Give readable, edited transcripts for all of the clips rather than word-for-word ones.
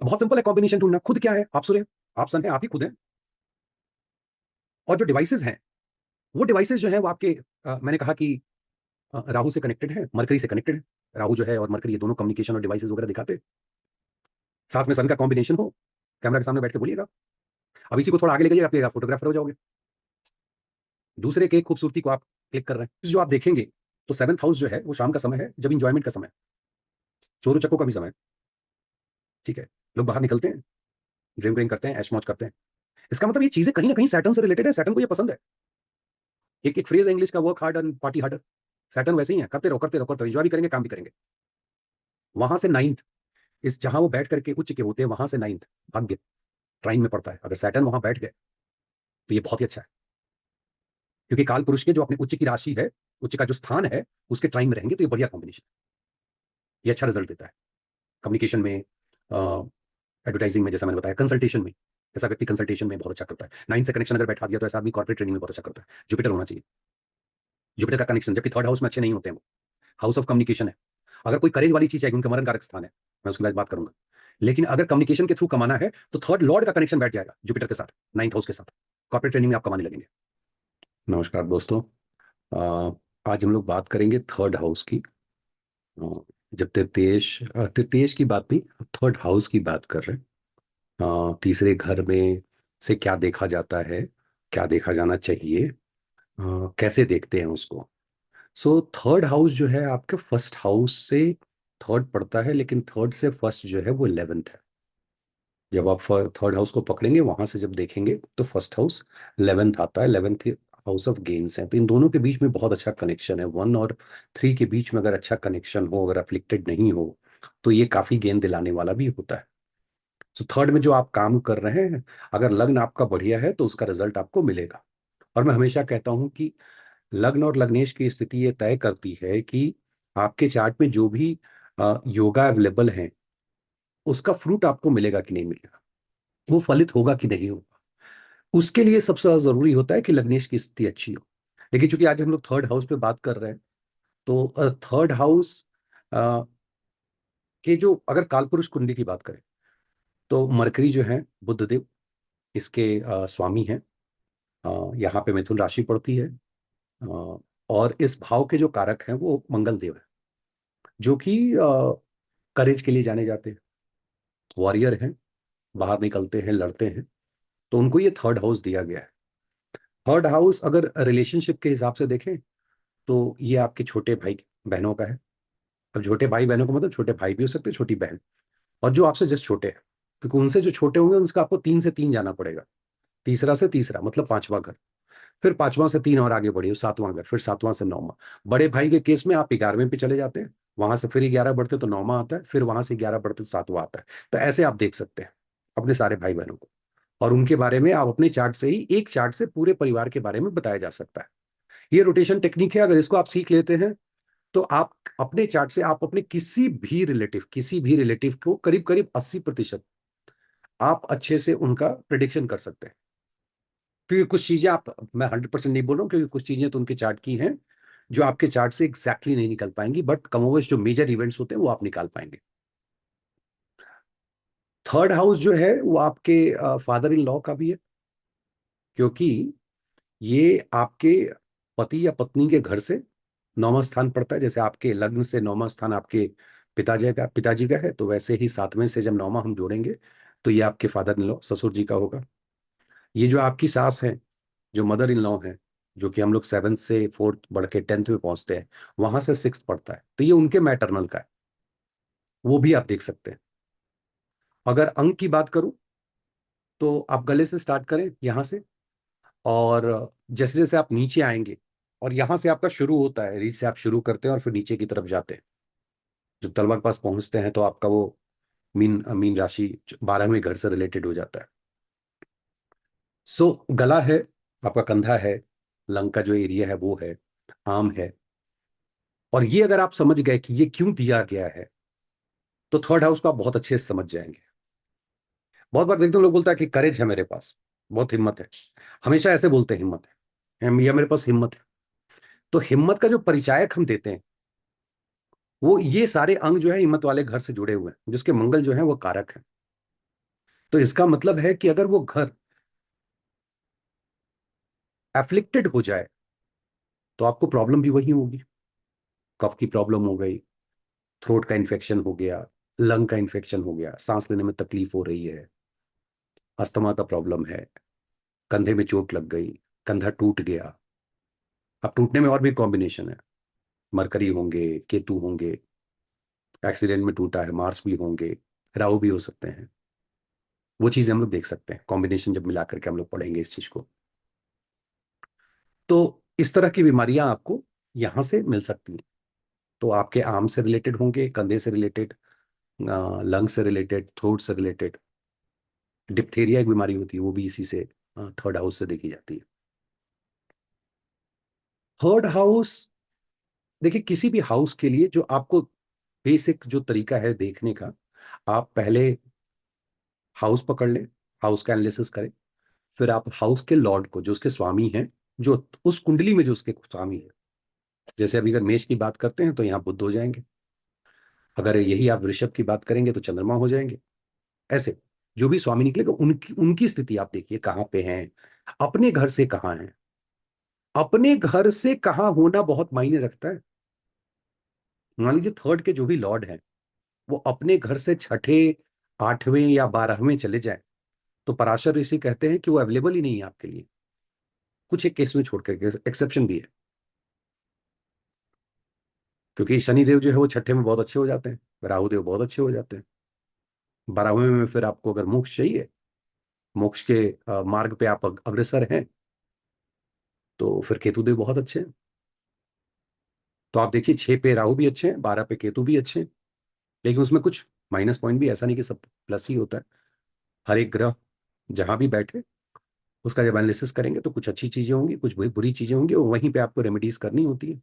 बहुत सिंपल है कॉम्बिनेशन ढूंढना। खुद क्या है? आप सूर्य हैं, आप सन है, आप ही खुद हैं। और जो डिवाइसेस हैं, वो डिवाइसेस जो है वो आपके मैंने कहा कि राहु से कनेक्टेड है, मरकरी से कनेक्टेड है। राहु जो है और मरकरी, ये दोनों कम्युनिकेशन और डिवाइसेस वगैरह दिखाते हैं। साथ में सन का कॉम्बिनेशन हो, कैमरा के सामने बैठ के बोलिएगा। अब इसी को थोड़ा आगे ले जाइए, आप फोटोग्राफर हो जाओगे। दूसरे के खूबसूरती को आप क्लिक कर रहे हैं, जो आप देखेंगे तो सेवंथ हाउस जो है वो शाम का समय है, जब इंजॉयमेंट का समय है, चोरों चक्कों का भी समय है। ठीक है, लोग बाहर निकलते हैं, ड्रिंक ड्रिंक करते हैं, ऐश मौज करते हैं। इसका मतलब ये चीजें कहीं ना कहीं सैटर्न से रिलेटेड है, सैटर्न को ये पसंद है। एक एक फ्रेज है इंग्लिश का, work hard and party harder. Saturn वैसे ही है, करते रहो करते रहो करते रहो, एंजॉय भी करेंगे, काम भी करेंगे। वहां से नाइन्थ, इस जहां वो बैठ करके उच्च के होते हैं, वहां से नाइन्थ भाग्य ट्राइन में पड़ता है। अगर सैटर्न वहां बैठ गए तो ये बहुत ही अच्छा है, क्योंकि काल पुरुष के जो अपने उच्च की राशि है, उच्च का जो स्थान है, उसके ट्राइन में रहेंगे तो ये बढ़िया कॉम्बिनेशन, ये अच्छा रिजल्ट देता है कम्युनिकेशन में, एडवर्टाइजिंग में, जैसा मैंने बताया, कंसल्टेशन में। ऐसा व्यक्ति कंसल्टेशन में बहुत अच्छा करता है। नाइन्थ से कनेक्शन अगर बैठा दिया तो ऐसा आदमी कॉर्पोरेट ट्रेनिंग में बहुत अच्छा करता है। जुपिटर होना चाहिए, जुपिटर का कनेक्शन, जबकि थर्ड हाउस में अच्छे नहीं होते हैं वो, हाउस ऑफ कम्युनिकेशन है। अगर कोई करेज वाली चीज है, उनका मरण कारक स्थान है, मैं उसके बाद बात करूंगा। लेकिन अगर कम्युनिकेशन के थ्रू कमाना है तो थर्ड लॉर्ड का कनेक्शन बैठ जाएगा जुपिटर के साथ, नाइन्थ हाउस के साथ, कॉर्पोरेट ट्रेनिंग में आप कमाने लगेंगे। नमस्कार दोस्तों, आज हम लोग बात करेंगे थर्ड हाउस की। अ, जब तृतीयेश तृतीयेश की बात नहीं, थर्ड हाउस की बात कर रहे हैं। तीसरे घर में से क्या देखा जाता है, क्या देखा जाना चाहिए, कैसे देखते हैं उसको। सो थर्ड हाउस जो है आपके फर्स्ट हाउस से थर्ड पड़ता है, लेकिन थर्ड से फर्स्ट जो है वो 11th है। जब आप थर्ड हाउस को पकड़ेंगे, वहां से जब देखेंगे तो फर्स्ट हाउस 11th आता है, 11th हाउस ऑफ गेन्स है। तो इन दोनों के बीच में बहुत अच्छा कनेक्शन है। 1 और 3 के बीच में अगर अच्छा कनेक्शन हो, अगर अफ्लिक्टेड नहीं हो, तो ये काफी गेन दिलाने वाला भी होता है। तो थर्ड में जो आप काम कर रहे हैं, अगर लग्न आपका बढ़िया है तो उसका रिजल्ट आपको मिलेगा। और मैं हमेशा कहता हूं कि लग्न और लग्नेश की स्थिति ये तय करती है कि आपके चार्ट में जो भी योगा अवेलेबल है, उसका फ्रूट आपको मिलेगा कि नहीं मिलेगा, वो फलित होगा कि नहीं होगा। उसके लिए सबसे ज्यादा जरूरी होता है कि लग्नेश की स्थिति अच्छी हो। लेकिन चूंकि आज हम लोग थर्ड हाउस पे बात कर रहे हैं, तो थर्ड हाउस के जो, अगर कालपुरुष कुंडली की बात करें, तो मरकरी जो है बुध देव इसके स्वामी हैं। यहाँ पे मिथुन राशि पड़ती है। और इस भाव के जो कारक हैं वो मंगल देव है, जो कि करेज के लिए जाने जाते हैं, वॉरियर हैं, बाहर निकलते हैं, लड़ते हैं। तो उनको ये थर्ड हाउस दिया गया है। थर्ड हाउस अगर रिलेशनशिप के हिसाब से देखें तो ये आपके छोटे भाई बहनों का है। अब छोटे भाई बहनों का मतलब छोटे भाई भी हो सकते हैं, छोटी बहन, और जो आपसे जस्ट छोटे हैं, क्योंकि उनसे जो छोटे होंगे उनका आपको 3 से 3 जाना पड़ेगा। तीसरा से तीसरा मतलब पांचवा घर, फिर पांचवां से 3 और आगे बढ़िए, सातवां घर, फिर सातवां से नौवां। बड़े भाई के केस में आप 11वें पे चले जाते हैं, वहां से फिर 11 बढ़ते तो नौवां आता है, फिर वहां से 11 बढ़ते तो सातवां आता है। तो ऐसे आप देख सकते हैं अपने सारे भाई बहनों को, और उनके बारे में आप अपने चार्ट से ही, एक चार्ट से पूरे परिवार के बारे में बताया जा सकता है। ये रोटेशन टेक्निक है, अगर इसको आप सीख लेते हैं तो आप अपने चार्ट से, आप अपने किसी भी रिलेटिव को करीब करीब 80% आप अच्छे से उनका प्रिडिक्शन कर सकते हैं। क्योंकि कुछ चीजें आप, मैं 100% नहीं बोल रहा हूँ, क्योंकि कुछ चीजें तो उनके चार्ट की हैं जो आपके चार्ट से एग्जैक्टली नहीं निकल पाएंगी, बट कमोवेश जो मेजर इवेंट्स होते हैं वो आप निकाल पाएंगे। थर्ड हाउस जो है वो आपके फादर इन लॉ का भी है, क्योंकि ये आपके पति या पत्नी के घर से नौवां स्थान पड़ता है। जैसे आपके लग्न से नौवां स्थान आपके पिताजी का है, तो वैसे ही सातवें से जब नौवां हम जोड़ेंगे तो ये आपके फादर इन लॉ, ससुर जी का होगा। ये जो आपकी सास है, जो मदर इन लॉ है, जो कि हम लोग 7th से 4th बढ़ के 10th में पहुंचते हैं, वहां से 6th पड़ता है, तो ये उनके मैटरनल का है, वो भी आप देख सकते हैं। अगर अंक की बात करूं तो आप गले से स्टार्ट करें यहां से, और जैसे जैसे आप नीचे आएंगे, और यहां से आपका शुरू होता है, रीच से आप शुरू करते हैं और फिर नीचे की तरफ जाते हैं, जब तलवा के पास पहुंचते हैं तो आपका वो मीन मीन राशि 12वें घर से रिलेटेड हो जाता है। सो गला है, आपका कंधा है, लंग का जो एरिया है वो है, आम है। और ये अगर आप समझ गए कि ये क्यों दिया गया है, तो थर्ड हाउस को आप बहुत अच्छे से समझ जाएंगे। बहुत बार देखते हैं लोग बोलता है कि करेज है मेरे पास, बहुत हिम्मत है, हमेशा ऐसे बोलते हैं हिम्मत है, या मेरे पास हिम्मत है। तो हिम्मत का जो परिचायक हम देते हैं, वो ये सारे अंग जो है हिम्मत वाले घर से जुड़े हुए हैं, जिसके मंगल जो है वो कारक है। तो इसका मतलब है कि अगर वो घर एफ्लिक्टेड हो जाए तो आपको प्रॉब्लम भी वही होगी। कफ की प्रॉब्लम हो गई, थ्रोट का इन्फेक्शन हो गया, लंग का इन्फेक्शन हो गया, सांस लेने में तकलीफ हो रही है, अस्थमा का प्रॉब्लम है, कंधे में चोट लग गई, कंधा टूट गया। अब टूटने में और भी कॉम्बिनेशन है, मरकरी होंगे, केतु होंगे, एक्सीडेंट में टूटा है, मार्स भी होंगे, राहु भी हो सकते हैं। वो चीजें हम लोग देख सकते हैं, कॉम्बिनेशन जब मिला करके हम लोग पढ़ेंगे इस चीज को। तो इस तरह की बीमारियां आपको यहां से मिल सकती हैं। तो आपके आर्म से रिलेटेड होंगे, कंधे से रिलेटेड, लंग से रिलेटेड, थ्रोट से रिलेटेड। डिप्थेरिया एक बीमारी होती है, वो भी इसी से, थर्ड हाउस से देखी जाती है। थर्ड हाउस, देखिए किसी भी हाउस के लिए जो आपको बेसिक जो तरीका है देखने का, आप पहले हाउस पकड़ लें, हाउस का एनालिसिस करें, फिर आप हाउस के लॉर्ड को, जो उसके स्वामी हैं, जो उस कुंडली में जो उसके स्वामी है, जैसे अभी अगर मेष की बात करते हैं तो यहाँ बुध हो जाएंगे, अगर यही आप वृषभ की बात करेंगे तो चंद्रमा हो जाएंगे। ऐसे जो भी स्वामी निकलेगा उनकी उनकी स्थिति आप देखिए कहाँ पे हैं, अपने घर से कहाँ है। अपने घर से कहाँ होना बहुत मायने रखता है। मान लीजिए थर्ड के जो भी लॉर्ड हैं वो अपने घर से छठे, आठवें या बारहवें चले जाए, तो पराशर ऋषि कहते हैं कि वो अवेलेबल ही नहीं है आपके लिए। कुछ एक केस में छोड़ करके एक्सेप्शन भी है, क्योंकि शनिदेव जो है वो छठे में बहुत अच्छे हो जाते हैं, राहु देव बहुत अच्छे हो जाते हैं, बारहवें में फिर आपको अगर मोक्ष चाहिए, मोक्ष के मार्ग पे आप अग्रसर हैं, तो फिर केतुदेव बहुत अच्छे हैं। तो आप देखिए 6 पे राहु भी अच्छे हैं, 12 पे केतु भी अच्छे हैं। लेकिन उसमें कुछ माइनस पॉइंट भी, ऐसा नहीं कि सब प्लस ही होता है। हर एक ग्रह जहां भी बैठे, उसका जब एनालिसिस करेंगे तो कुछ अच्छी चीजें होंगी, कुछ बुरी चीजें होंगी, और वहीं पे आपको रेमेडीज करनी होती है।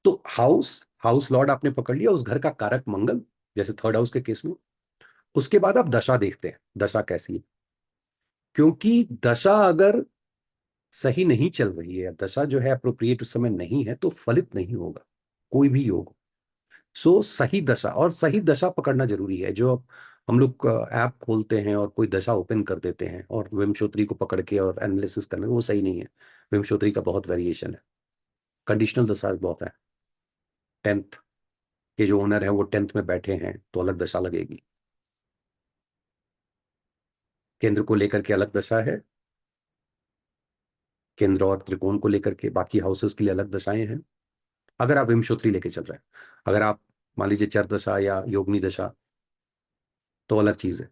तो हाउस हाउस लॉर्ड आपने पकड़ लिया, उस घर का कारक मंगल, जैसे थर्ड हाउस के केस में। उसके बाद आप दशा देखते हैं, दशा कैसी है। क्योंकि दशा अगर सही नहीं चल रही है, दशा जो है अप्रोप्रिएट उस समय नहीं है, तो फलित नहीं होगा कोई भी योग। सो सही दशा, और सही दशा पकड़ना जरूरी है। जो हम लोग ऐप खोलते हैं और कोई दशा ओपन कर देते हैं और विमशोत्री को पकड़ के और एनालिसिस करना, वो सही नहीं है। विमशोत्री का बहुत वेरिएशन है, कंडीशनल दशा बहुत है। 10th के जो ओनर है वो 10th में बैठे हैं तो अलग दशा लगेगी, केंद्र को लेकर के अलग दशा है, केंद्र और त्रिकोण को लेकर के बाकी हाउसेस के लिए अलग दशाएं हैं। अगर आप विमशोत्री लेके चल रहे हैं, अगर आप मान लीजिए चर दशा या योगनी दशा, तो अलग चीज है।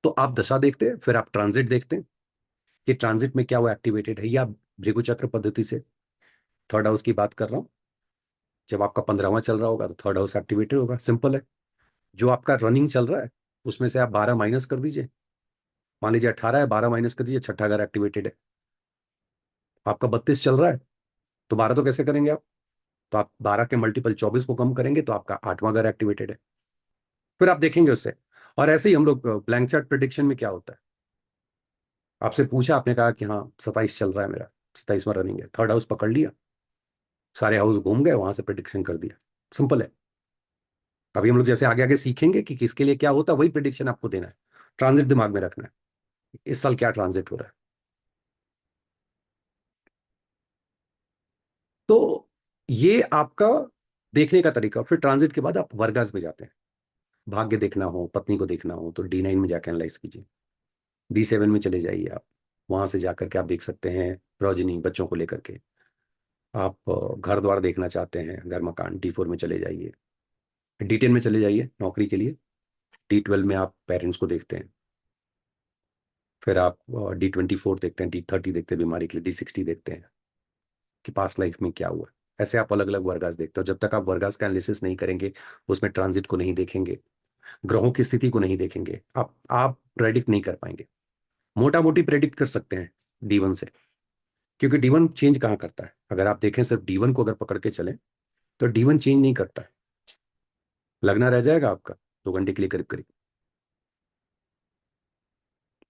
तो आप दशा देखते हैं, फिर आप ट्रांजिट देखते हैं कि ट्रांजिट में क्या वो एक्टिवेटेड है, या भृगु चक्र पद्धति से थर्ड हाउस की बात कर रहा हूं। जब आपका 15वां चल रहा होगा तो थर्ड हाउस एक्टिवेटेड होगा, सिंपल है। जो आपका रनिंग चल रहा है उसमें से आप 12 माइनस कर दीजिए, मान लीजिए 18 है, 12 माइनस कर दीजिए, छठा घर एक्टिवेटेड है। आपका 32 चल रहा है, तो 12 तो कैसे करेंगे आप, तो आप 12 के मल्टीपल 24 को कम करेंगे तो आपका आठवां घर एक्टिवेटेड है। फिर आप देखेंगे उससे। और ऐसे ही हम लोग ब्लैंक चार्ट प्रिडिक्शन में क्या होता है, आपसे पूछा, आपने कहा कि हाँ 27 चल रहा है मेरा, 27वां रनिंग है, थर्ड हाउस पकड़ लिया, सारे हाउस घूम गए, वहां से प्रिडिक्शन कर दिया, सिंपल है। अभी हम लोग जैसे आगे आगे सीखेंगे कि किसके लिए क्या होता है, वही प्रिडिक्शन आपको देना है। ट्रांजिट दिमाग में रखना है, इस साल क्या ट्रांजिट हो रहा है। तो ये आपका देखने का तरीका। फिर ट्रांजिट के बाद आप वर्गास में जाते हैं, भाग्य देखना हो, पत्नी को देखना हो, तो D9 में जाकर एनालाइज कीजिए, D7 में चले जाइए आप, वहां से जाकर के आप देख सकते हैं प्रोजनी, बच्चों को लेकर के। आप घर द्वार देखना चाहते हैं, घर मकान, D4 में चले जाइए, D10 में चले जाइए नौकरी के लिए, D12 में आप पेरेंट्स को देखते हैं, फिर आप D24 देखते हैं, D30 देखते हैं बीमारी के लिए, D60 देखते हैं कि पास्ट लाइफ में क्या हुआ। ऐसे आप अलग अलग वर्गास देखते हो। जब तक आप वर्गास का एनालिसिस नहीं करेंगे, उसमें ट्रांजिट को नहीं देखेंगे, ग्रहों की स्थिति को नहीं देखेंगे, आप प्रेडिक्ट नहीं कर पाएंगे। मोटा मोटी प्रेडिक्ट कर सकते हैं D1 से, क्योंकि D1 चेंज कहाँ करता है। अगर आप देखें सिर्फ D1 को अगर पकड़ के चलें, तो D1 चेंज नहीं करता है, लगना रह जाएगा आपका 2 घंटे के लिए करीब करीब,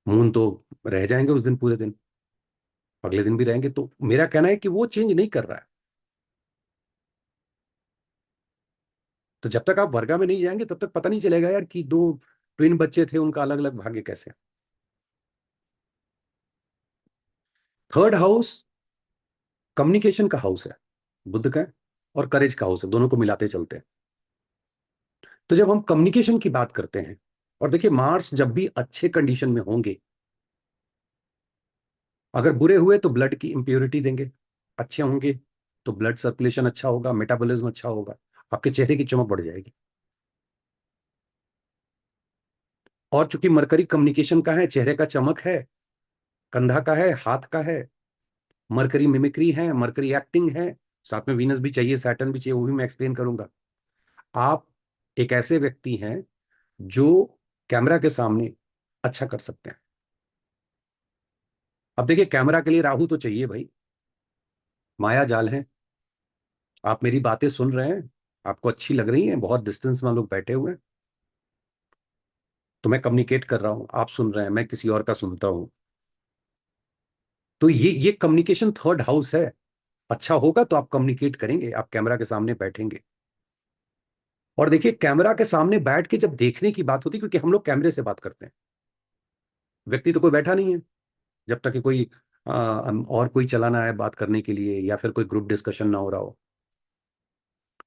मून तो रह जाएंगे उस दिन पूरे दिन, अगले दिन भी रहेंगे। तो मेरा कहना है कि वो चेंज नहीं कर रहा है। तो जब तक आप वर्गा में नहीं जाएंगे तब तक पता नहीं चलेगा यार कि 2 ट्विन बच्चे थे, उनका अलग अलग भाग्य कैसे? थर्ड हाउस कम्युनिकेशन का हाउस है, बुध का है, और करेज का हाउस है, दोनों को मिलाते चलते हैं। तो जब हम कम्युनिकेशन की बात करते हैं, और देखिए मार्स जब भी अच्छे कंडीशन में होंगे, अगर बुरे हुए तो ब्लड की इंप्योरिटी देंगे, अच्छे होंगे तो ब्लड सर्कुलेशन अच्छा होगा, मेटाबॉलिज्म अच्छा होगा, आपके चेहरे की चमक बढ़ जाएगी। और चूंकि मरकरी कम्युनिकेशन का है, चेहरे का चमक है, कंधा का है, हाथ का है, मरकरी मिमिक्री है, मरकरी एक्टिंग है, साथ में वीनस भी चाहिए, सैटर्न भी चाहिए, वो भी मैं एक्सप्लेन करूंगा। आप एक ऐसे व्यक्ति हैं जो कैमरा के सामने अच्छा कर सकते हैं। अब देखिए कैमरा के लिए राहु तो चाहिए भाई, माया जाल है। आप मेरी बातें सुन रहे हैं, आपको अच्छी लग रही हैं, बहुत डिस्टेंस में हम लोग बैठे हुए हैं, तो मैं कम्युनिकेट कर रहा हूं, आप सुन रहे हैं, मैं किसी और का सुनता हूं। तो ये कम्युनिकेशन थर्ड हाउस है। अच्छा होगा तो आप कम्युनिकेट करेंगे, आप कैमरा के सामने बैठेंगे। और देखिए कैमरा के सामने बैठ के जब देखने की बात होती है, क्योंकि हम लोग कैमरे से बात करते हैं, व्यक्ति तो कोई बैठा नहीं है, जब तक कि कोई और कोई चलाना है बात करने के लिए, या फिर कोई ग्रुप डिस्कशन ना हो रहा हो,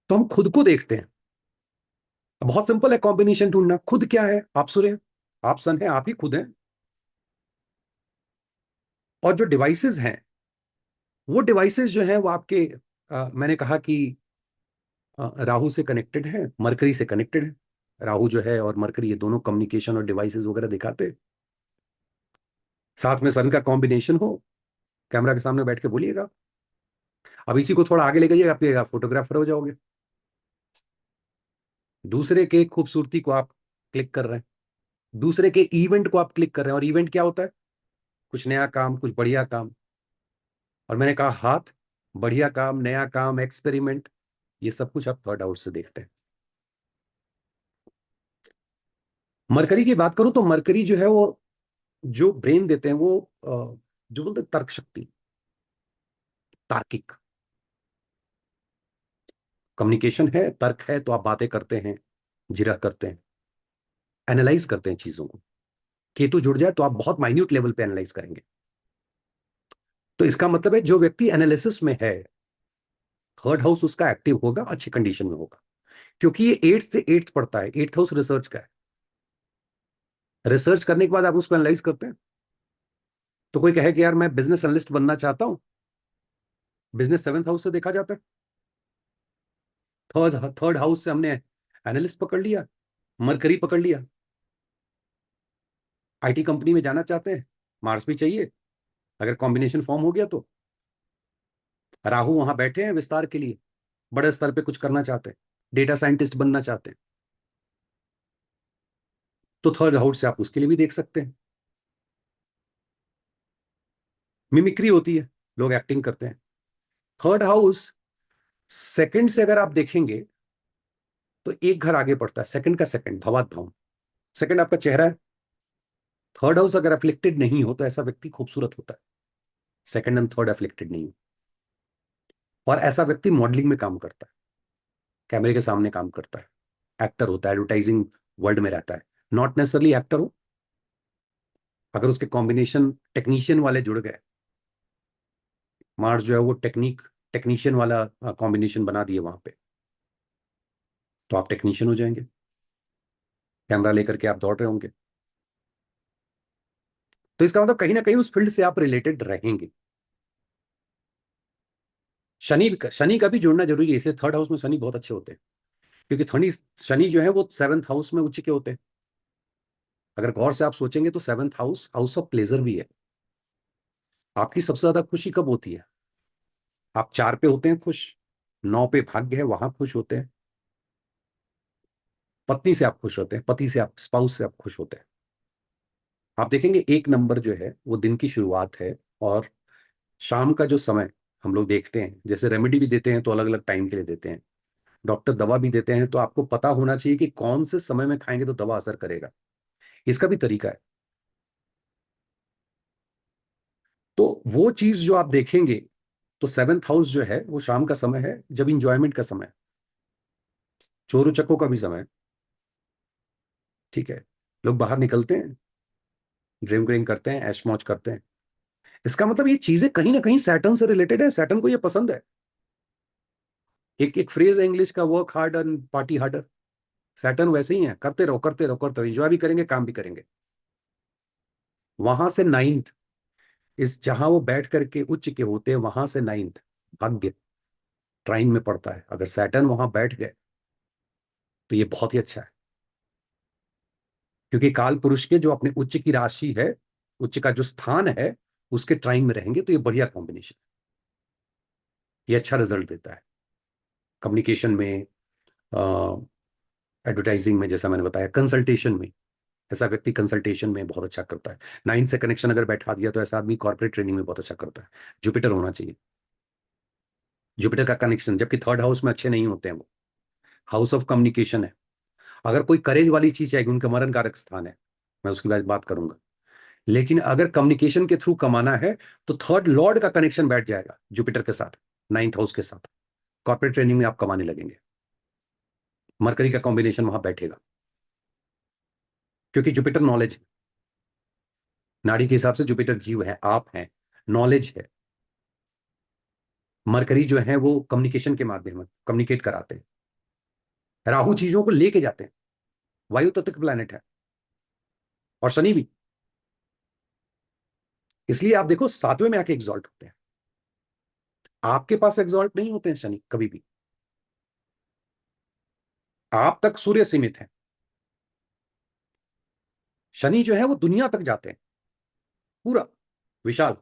तो हम खुद को देखते हैं। बहुत सिंपल है कॉम्बिनेशन ढूंढना। खुद क्या है? आप सूर्य, आप सन है, आप ही खुद हैं। और जो डिवाइसेस हैं, वो डिवाइसेस जो हैं वो आपके मैंने कहा कि राहु से कनेक्टेड है, मरकरी से कनेक्टेड है। राहु जो है और मरकरी, ये दोनों कम्युनिकेशन और डिवाइसेस वगैरह दिखाते हैं। साथ में सन का कॉम्बिनेशन हो, कैमरा के सामने बैठ के बोलिएगा। अब इसी को थोड़ा आगे ले जाइए, आप फोटोग्राफर हो जाओगे। दूसरे के खूबसूरती को आप क्लिक कर रहे हैं, दूसरे के इवेंट को आप क्लिक कर रहे हैं। और इवेंट क्या होता है? कुछ नया काम, कुछ बढ़िया काम। और मैंने कहा हाथ, बढ़िया काम, नया काम, एक्सपेरिमेंट, ये सब कुछ आप थर्ड हाउस से देखते हैं। मरकरी की बात करूं तो मरकरी जो है वो जो ब्रेन देते हैं, वो जो बोलते हैं तर्क शक्ति, तार्किक कम्युनिकेशन है, तर्क है, तो आप बातें करते हैं, जिरह करते हैं, एनालाइज करते हैं चीजों को। केतु जुड़ जाए तो आप बहुत माइन्यूट लेवल पे एनालाइज करेंगे। तो इसका मतलब है जो व्यक्ति एनालिसिस में है, थर्ड हाउस उसका एक्टिव होगा, अच्छी कंडीशन में होगा। क्योंकि ये एट्थ से एट्थ पढ़ता है, एट्थ हाउस रिसर्च का है। रिसर्च करने के बाद आप उसको एनालाइज करते हैं। तो कोई कहे कि यार मैं बिजनेस एनालिस्ट बनना चाहता हूं, बिजनेस सेवंथ हाउस से देखा जाता है। थर्ड थर्ड हाउस से हमने एनालिस्ट पकड़ लिया, मरकरी पकड़ लिया। आईटी कंपनी में जाना चाहते हैं, मार्स भी चाहिए, अगर कॉम्बिनेशन फॉर्म हो गया तो। राहु वहां बैठे हैं विस्तार के लिए, बड़े स्तर पे कुछ करना चाहते हैं, डेटा साइंटिस्ट बनना चाहते हैं, तो थर्ड हाउस से आप उसके लिए भी देख सकते हैं। मिमिक्री होती है, लोग एक्टिंग करते हैं। थर्ड हाउस सेकंड से अगर आप देखेंगे तो एक घर आगे पड़ता है, सेकंड का सेकंड, भवात भाव। सेकंड आपका चेहरा है। थर्ड हाउस अगर अफ्लिक्टेड नहीं हो तो ऐसा व्यक्ति खूबसूरत होता है, सेकंड एंड थर्ड अफ्लिक्टेड नहीं हो। और ऐसा व्यक्ति मॉडलिंग में काम करता है, कैमरे के सामने काम करता है, एक्टर होता है, एडवर्टाइजिंग वर्ल्ड में रहता है। नॉट नेसेसरली एक्टर हो, अगर उसके कॉम्बिनेशन टेक्नीशियन वाले जुड़ गए, मार्स जो है वो टेक्नीशियन वाला कॉम्बिनेशन बना दिए वहां पे, तो आप टेक्नीशियन हो जाएंगे, कैमरा लेकर के आप दौड़ रहे होंगे। तो इसका मतलब कहीं ना कहीं उस फील्ड से आप रिलेटेड रहेंगे। शनि का भी जुड़ना जरूरी है, इसलिए थर्ड हाउस में शनि बहुत अच्छे होते हैं। क्योंकि शनि जो है वो सेवंथ हाउस में उच्च के होते हैं। अगर गौर से आप सोचेंगे तो seventh house house of pleasure भी है। आपकी सबसे ज्यादा खुशी कब होती है? आप 4 पे होते हैं खुश, 9 पे भाग्य है, वहां खुश होते हैं। पत्नी से आप खुश होते हैं, पति से आप, स्पाउस से आप खुश होते हैं। आप देखेंगे 1 नंबर जो है वो दिन की शुरुआत है। और शाम का जो समय हम लोग देखते हैं, जैसे रेमेडी भी देते हैं तो अलग अलग टाइम के लिए देते हैं, डॉक्टर दवा भी देते हैं, तो आपको पता होना चाहिए कि कौन से समय में खाएंगे तो दवा असर करेगा। इसका भी तरीका है। तो वो चीज जो आप देखेंगे, तो सेवंथ हाउस जो है वो शाम का समय है, जब इंजॉयमेंट का समय है, चोरों चक्कों का भी समय है। ठीक है। लोग बाहर निकलते हैं, ड्रिंक व्रिंक करते हैं, ऐश मौज करते हैं। इसका मतलब ये चीजें कहीं ना कहीं सैटर्न से रिलेटेड है, सैटर्न को ये पसंद है। एक एक फ्रेज है इंग्लिश का, work hard and party harder. Saturn वैसे ही है, करते रहो करते रहो करते रहो, एंजॉय भी करेंगे, काम भी करेंगे। वहां से नाइन्थ, इस जहां वो बैठ करके उच्च के होते हैं, वहां से नाइन्थ भाग्य ट्राइन में पड़ता है। अगर सैटर्न वहां बैठ गए तो ये बहुत ही अच्छा है, क्योंकि काल पुरुष के जो अपने उच्च की राशि है, उच्च का जो स्थान है, उसके ट्राइन में रहेंगे, तो ये बढ़िया कॉम्बिनेशन, ये अच्छा रिजल्ट देता है कम्युनिकेशन में, एडवर्टाइजिंग में, जैसा मैंने बताया, कंसल्टेशन में। ऐसा व्यक्ति कंसल्टेशन में बहुत अच्छा करता है। नाइन से कनेक्शन अगर बैठा दिया तो ऐसा आदमी कॉर्पोरेट ट्रेनिंग में बहुत अच्छा करता है। जुपिटर होना चाहिए, जुपिटर का कनेक्शन, जबकि थर्ड हाउस में अच्छे नहीं होते हैं वो, हाउस ऑफ कम्युनिकेशन है। अगर कोई करेज वाली चीज चाहिए, उनका मरण कारक स्थान है, मैं उसके बाद बात करूंगा। लेकिन अगर कम्युनिकेशन के थ्रू कमाना है तो थर्ड लॉर्ड का कनेक्शन बैठ जाएगा जुपिटर के साथ, नाइन्थ हाउस के साथ, कॉर्पोरेट ट्रेनिंग में आप कमाने लगेंगे। मरकरी का कॉम्बिनेशन वहां बैठेगा, क्योंकि जुपिटर नॉलेज है। नाड़ी के हिसाब से जुपिटर जीव है, आप हैं, नॉलेज है। मरकरी जो है वो कम्युनिकेशन के माध्यम में कम्युनिकेट कराते हैं। राहु चीजों को लेके जाते हैं, वायु तत्व का प्लैनेट है, और शनि भी। इसलिए आप देखो 7वें में आके एग्जॉल्ट होते हैं। आपके पास एग्जॉल्ट नहीं होते हैं शनि कभी भी, आप तक सूर्य सीमित है। शनि जो है वो दुनिया तक जाते हैं, पूरा विशाल।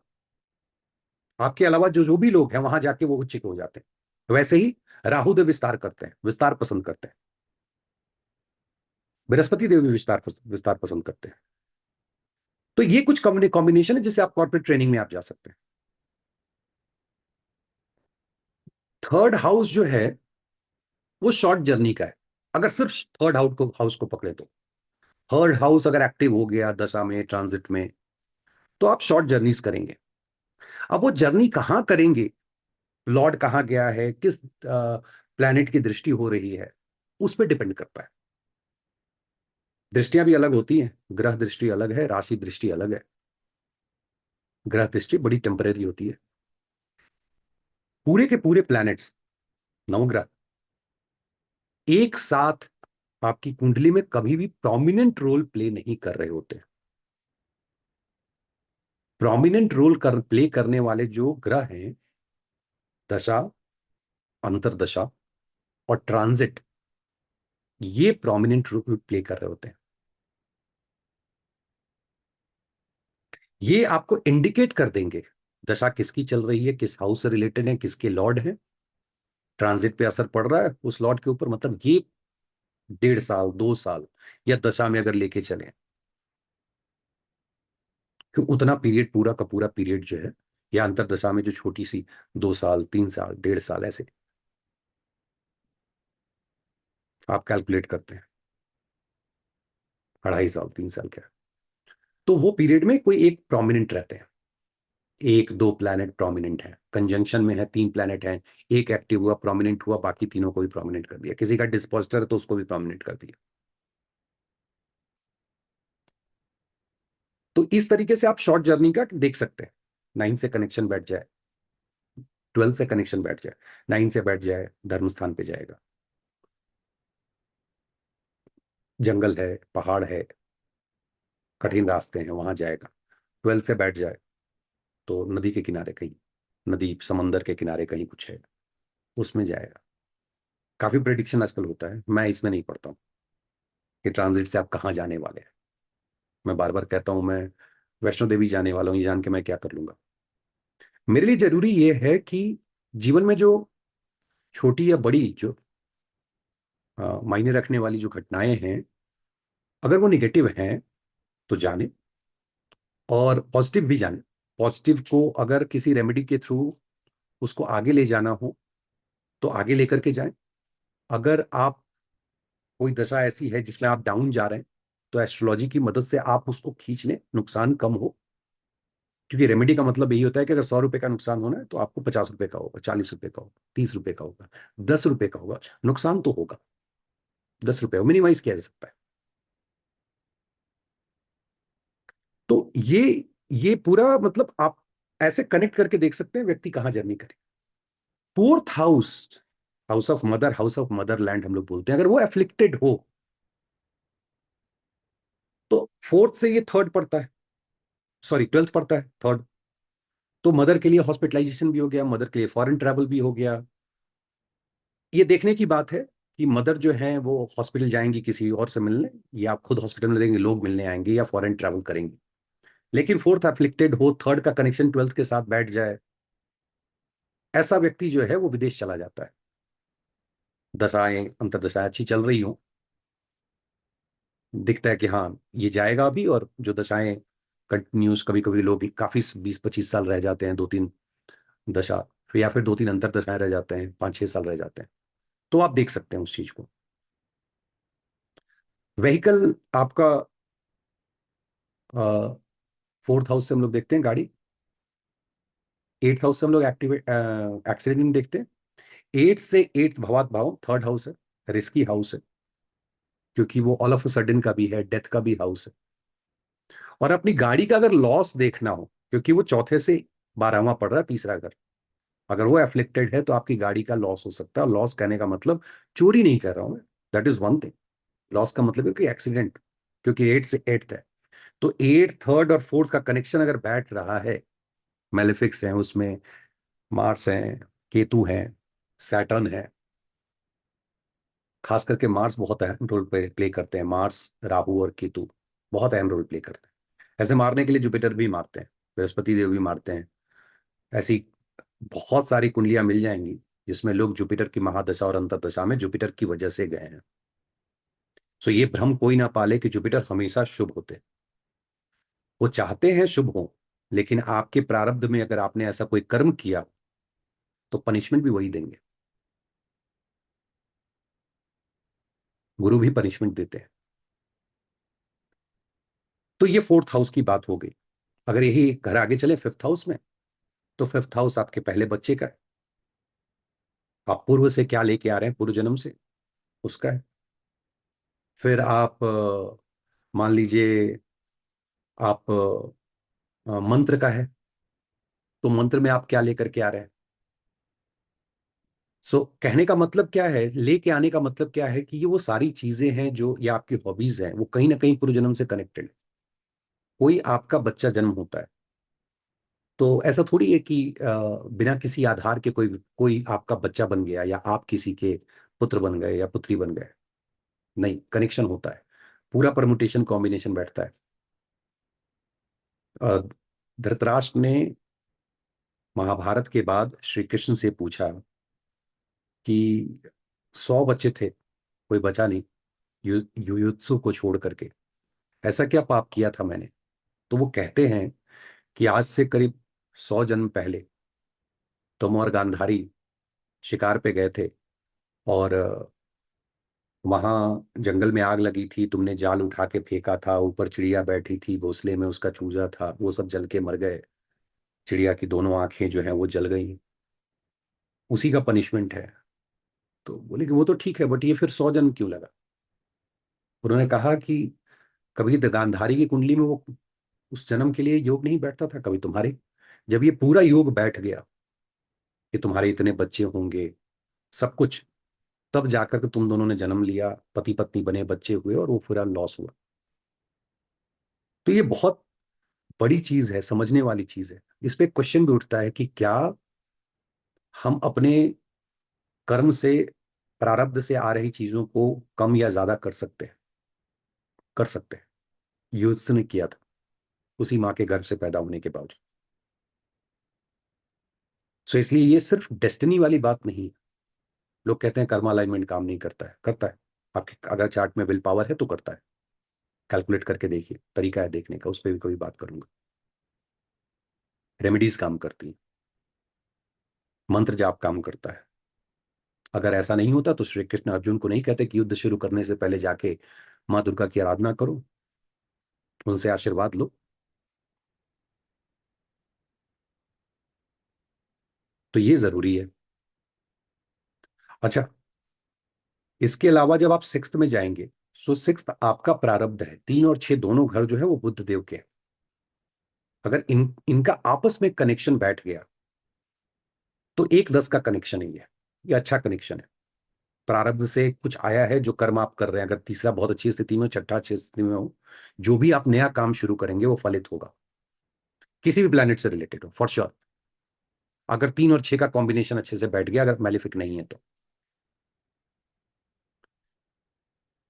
आपके अलावा जो जो भी लोग हैं वहां जाके वो उच्च हो जाते हैं। वैसे ही राहुदेव विस्तार करते हैं, विस्तार पसंद करते हैं। बृहस्पति देव भी विस्तार पसंद करते हैं। तो ये कुछ कॉम्बिनेशन है जिससे आप कॉर्पोरेट ट्रेनिंग में आप जा सकते हैं। थर्ड हाउस जो है वो शॉर्ट जर्नी का है, अगर सिर्फ थर्ड हाउस को पकड़े तो। थर्ड हाउस अगर एक्टिव हो गया दशा में, ट्रांजिट में, तो आप शॉर्ट जर्नीज करेंगे। अब वो जर्नी कहां करेंगे, लॉर्ड कहां गया है, किस प्लैनेट की दृष्टि हो रही है, उस पर डिपेंड करता है। दृष्टियां भी अलग होती हैं, ग्रह दृष्टि अलग है, राशि दृष्टि अलग है। ग्रह दृष्टि बड़ी टेम्परेरी होती है। पूरे के पूरे प्लैनेट्स, नवग्रह, एक साथ आपकी कुंडली में कभी भी प्रोमिनेंट रोल प्ले नहीं कर रहे होते। प्रोमिनेंट रोल प्ले करने वाले जो ग्रह हैं, दशा, अंतरदशा और ट्रांजिट, ये प्रोमिनेंट रोल प्ले कर रहे होते हैं। ये आपको इंडिकेट कर देंगे दशा किसकी चल रही है, किस हाउस से रिलेटेड है, किसके लॉर्ड है, ट्रांजिट पे असर पड़ रहा है उस लॉर्ड के ऊपर। मतलब ये 1.5 साल 2 साल या दशा में अगर लेके चले, कि उतना पीरियड, पूरा का पूरा पीरियड जो है, या अंतरदशा में जो छोटी सी 2 साल 3 साल 1.5 साल ऐसे आप कैलकुलेट करते हैं, 2.5 साल 3 साल क्या, तो वो पीरियड में कोई एक प्रोमिनेंट रहते हैं। एक दो प्लैनेट प्रोमिनेंट है, कंजंक्शन में है, 3 प्लैनेट हैं, एक एक्टिव हुआ, प्रोमिनेंट हुआ, बाकी तीनों को भी प्रोमिनेंट कर दिया। किसी का डिस्पोजिटर है तो उसको भी प्रोमिनेंट कर दिया। तो इस तरीके से आप शॉर्ट जर्नी का देख सकते हैं। 9 से कनेक्शन बैठ जाए, 12 से कनेक्शन बैठ जाए, 9 से बैठ जाए, धर्म स्थान पे जाएगा, जंगल है, पहाड़ है, कठिन रास्ते हैं, वहां जाएगा। 12 से बैठ जाए तो नदी के किनारे कहीं, नदी समंदर के किनारे कहीं कुछ है, उसमें जाएगा। काफी प्रेडिक्शन आजकल होता है, मैं इसमें नहीं पढ़ता हूँ कि ट्रांजिट से आप कहाँ जाने वाले हैं। मैं बार बार कहता हूँ, मैं वैष्णो देवी जाने वाला हूँ, ये जान के मैं क्या कर लूंगा। मेरे लिए जरूरी ये है कि जीवन में जो छोटी या बड़ी जो मायने रखने वाली जो घटनाएं हैं, अगर वो निगेटिव हैं तो जाने, और पॉजिटिव भी जाने। पॉजिटिव को अगर किसी रेमेडी के थ्रू उसको आगे ले जाना हो तो आगे लेकर के जाएं। अगर आप, कोई दशा ऐसी है जिसमें आप डाउन जा रहे हैं, तो एस्ट्रोलॉजी की मदद से आप उसको खींच लें, नुकसान कम हो। क्योंकि रेमेडी का मतलब यही होता है कि अगर 100 रुपए का नुकसान होना है तो आपको 50 रुपए का होगा, 40 रुपए का होगा, 30 रुपए का होगा, 10 रुपए का होगा, नुकसान तो होगा। 10 रुपए मिनिमाइज किया जा सकता है। तो ये पूरा मतलब आप ऐसे कनेक्ट करके देख सकते हैं व्यक्ति कहां जर्नी करे। Fourth house, house of mother, house of Motherland हम लोग बोलते हैं, अगर वो एफ्लिक्टेड हो तो फोर्थ से ये थर्ड पड़ता है, सॉरी ट्वेल्थ पड़ता है, थर्ड। तो मदर के लिए हॉस्पिटलाइजेशन भी हो गया, मदर के लिए फॉरेन ट्रैवल भी हो गया। ये देखने की बात है कि मदर जो है वो हॉस्पिटल जाएंगी किसी और से मिलने, या खुद हॉस्पिटल में रहेंगे, लोग मिलने आएंगे, या फॉरेन ट्रैवल करेंगे। लेकिन फोर्थ अफ्लिक्टेड हो, थर्ड का कनेक्शन ट्वेल्थ के साथ बैठ जाए, ऐसा व्यक्ति जो है वो विदेश चला जाता है। दशाएं अंतरदशाएं अच्छी चल रही हो, दिखता है कि हाँ ये जाएगा अभी, और जो दशाएं कंटिन्यूस, कभी कभी लोग काफी 20-25 साल रह जाते हैं, 2-3 दशा, फिर या फिर 2-3 अंतर दशाएं रह जाते हैं, 5-6 साल रह जाते हैं। तो आप देख सकते हैं उस चीज को। व्हीकल आपका फोर्थ हाउस से हम लोग देखते हैं गाड़ी, एट्थ हाउस से हम लोग एक्टिवेट एक्सीडेंट देखते हैं। एट से एट्थ भवात भाव थर्ड हाउस है, रिस्की हाउस है, क्योंकि वो ऑल ऑफ अ सडन का भी है, डेथ का भी हाउस है। और अपनी गाड़ी का अगर लॉस देखना हो, क्योंकि वो चौथे से 12वां पड़ रहा है, तीसरा घर, अगर वो एफ्लिक्टेड है तो आपकी गाड़ी का लॉस हो सकता है। लॉस कहने का मतलब चोरी नहीं कर रहा हूं मैं, that is one thing. Loss का मतलब है कि एक्सीडेंट, क्योंकि एट से एट्थ है। तो एट, थर्ड और फोर्थ का कनेक्शन अगर बैठ रहा है, मेलेफिक्स है उसमें, मार्स है, केतु है, सैटर्न है। खास करके मार्स बहुत अहम रोल प्ले करते हैं, मार्स, राहु और केतु बहुत अहम रोल प्ले करते हैं। ऐसे मारने के लिए जुपिटर भी मारते हैं, बृहस्पति देव भी मारते हैं। ऐसी बहुत सारी कुंडलियां मिल जाएंगी जिसमें लोग जुपिटर की महादशा और अंतरदशा में जुपिटर की वजह से गए हैं। सो ये भ्रम कोई ना पाले कि जुपिटर हमेशा शुभ होते हैं। वो चाहते हैं शुभ हो, लेकिन आपके प्रारब्ध में अगर आपने ऐसा कोई कर्म किया तो पनिशमेंट भी वही देंगे। गुरु भी पनिशमेंट देते हैं। तो ये फोर्थ हाउस की बात हो गई। अगर यही घर आगे चले फिफ्थ हाउस में, तो फिफ्थ हाउस आपके पहले बच्चे का है। आप पूर्व से क्या लेके आ रहे हैं, पूर्व जन्म से, उसका है। फिर आप मान लीजिए आप मंत्र का है, तो मंत्र में आप क्या लेकर के आ रहे हैं। कहने का मतलब क्या है, लेके आने का मतलब क्या है कि ये वो सारी चीजें हैं जो, ये आपकी हॉबीज हैं, वो कहीं ना कहीं पूर्व जन्म से कनेक्टेड है। कोई आपका बच्चा जन्म होता है तो ऐसा थोड़ी है कि बिना किसी आधार के कोई कोई आपका बच्चा बन गया, या आप किसी के पुत्र बन गए या पुत्री बन गए। नहीं, कनेक्शन होता है, पूरा परमुटेशन कॉम्बिनेशन बैठता है। अ, धृतराष्ट्र ने महाभारत के बाद श्री कृष्ण से पूछा कि 100 बच्चे थे, कोई बचा नहीं, युयुत्सु को छोड़ करके, ऐसा क्या पाप किया था मैंने। तो वो कहते हैं कि आज से करीब 100 जन्म पहले तुम और गांधारी शिकार पे गए थे, और वहां जंगल में आग लगी थी, तुमने जाल उठा के फेंका था, ऊपर चिड़िया बैठी थी, घोंसले में उसका चूजा था, वो सब जल के मर गए। चिड़िया की दोनों आंखें जो हैं वो जल गई, उसी का पनिशमेंट है। तो बोले कि वो तो ठीक है, बट ये फिर 100 जन्म क्यों लगा। उन्होंने कहा कि कभी गांधारी की कुंडली में वो उस जन्म के लिए योग नहीं बैठता था, कभी तुम्हारे, जब ये पूरा योग बैठ गया कि तुम्हारे इतने बच्चे होंगे, सब कुछ, तब जाकर के तुम दोनों ने जन्म लिया, पति पत्नी बने, बच्चे हुए, और वो पूरा लॉस हुआ। तो ये बहुत बड़ी चीज है, समझने वाली चीज है। इस पे क्वेश्चन भी उठता है कि क्या हम अपने कर्म से, प्रारब्ध से आ रही चीजों को कम या ज्यादा कर सकते हैं। कर सकते हैं, युद्ध ने किया था उसी माँ के गर्भ से पैदा होने के बावजूद। इसलिए ये सिर्फ डेस्टिनी वाली बात नहीं है। लोग कहते हैं कर्मा अलाइनमेंट काम नहीं करता है, करता है। आपके अगर चार्ट में विल पावर है तो करता है। कैलकुलेट करके देखिए, तरीका है देखने का, उस पर भी कभी बात करूंगा। रेमेडीज काम करती हैं, मंत्र जाप काम करता है। अगर ऐसा नहीं होता तो श्री कृष्ण अर्जुन को नहीं कहते कि युद्ध शुरू करने से पहले जाके माँ दुर्गा की आराधना करो, उनसे आशीर्वाद लो। तो ये जरूरी है। अच्छा, इसके अलावा जब आप सिक्स्थ में जाएंगे, सो सिक्स्थ आपका प्रारब्ध है, 3 और 6 दोनों घर जो है वो बुद्ध देव के हैं। अगर इनका आपस में कनेक्शन बैठ गया तो 1-10 का कनेक्शन है ये अच्छा कनेक्शन है। प्रारब्ध से कुछ आया है जो कर्म आप कर रहे हैं, अगर तीसरा बहुत अच्छी स्थिति में हो, छठा अच्छी स्थिति में हो, जो भी आप नया काम शुरू करेंगे वो फलित होगा, किसी भी प्लैनेट से रिलेटेड हो फॉर श्योर। अगर 3 और 6 का कॉम्बिनेशन अच्छे से बैठ गया, अगर मैलिफिक नहीं है तो।